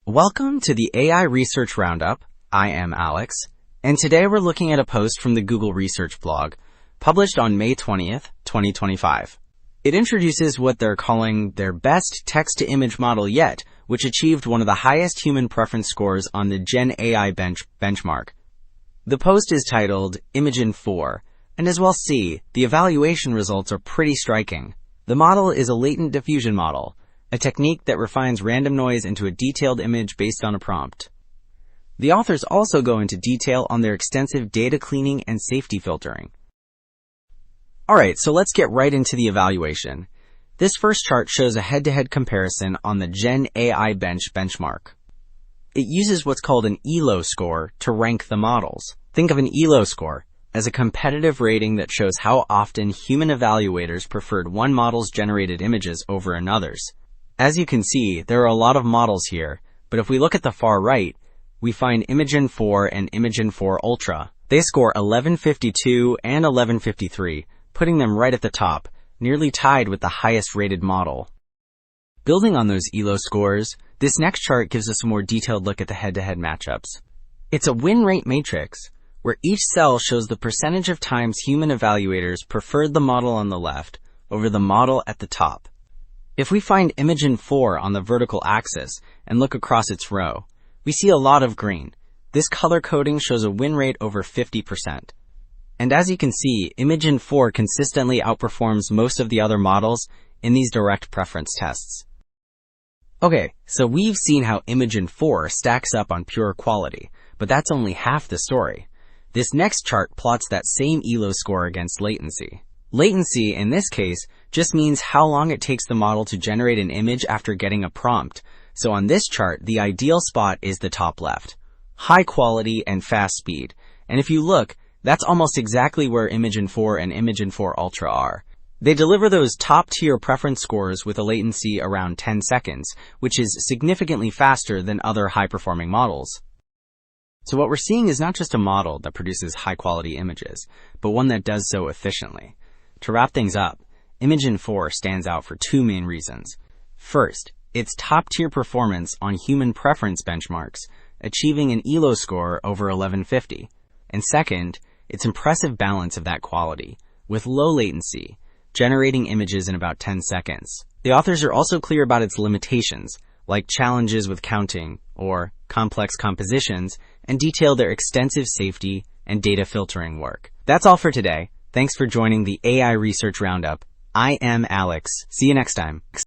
Welcome to the AI Research Roundup. I am Alex, and today we're looking at a post from the Google Research blog, published on May 20th, 2025. It introduces what they're calling their best text-to-image model yet, which achieved one of the highest human preference scores on the Gen AI benchmark. The post is titled Imagen 4, and as we'll see, the evaluation results are pretty striking. The model is a latent diffusion model, a technique that refines random noise into a detailed image based on a prompt. The authors also go into detail on their extensive data cleaning and safety filtering. Alright, so let's get right into the evaluation. This first chart shows a head-to-head comparison on the Gen AI benchmark. It uses what's called an ELO score to rank the models. Think of an ELO score as a competitive rating that shows how often human evaluators preferred one model's generated images over another's. As you can see, there are a lot of models here, but if we look at the far right, we find Imagen 4 and Imagen 4 Ultra. They score 1152 and 1153, putting them right at the top, nearly tied with the highest rated model. Building on those ELO scores, this next chart gives us a more detailed look at the head-to-head matchups. It's a win rate matrix, where each cell shows the percentage of times human evaluators preferred the model on the left over the model at the top. If we find Imagen 4 on the vertical axis and look across its row, we see a lot of green. This color coding shows a win rate over 50%. And as you can see, Imagen 4 consistently outperforms most of the other models in these direct preference tests. Okay, so we've seen how Imagen 4 stacks up on pure quality, but that's only half the story. This next chart plots that same ELO score against latency. Latency, in this case, just means how long it takes the model to generate an image after getting a prompt. So on this chart, the ideal spot is the top left. High quality and fast speed. And if you look, that's almost exactly where Imagen 4 and Imagen 4 Ultra are. They deliver those top-tier preference scores with a latency around 10 seconds, which is significantly faster than other high-performing models. So what we're seeing is not just a model that produces high-quality images, but one that does so efficiently. To wrap things up, Imagen 4 stands out for two main reasons. First, its top-tier performance on human preference benchmarks, achieving an ELO score over 1150. And second, its impressive balance of that quality, with low latency, generating images in about 10 seconds. The authors are also clear about its limitations, like challenges with counting or complex compositions, and detail their extensive safety and data filtering work. That's all for today. Thanks for joining the AI Research Roundup. I am Alex. See you next time.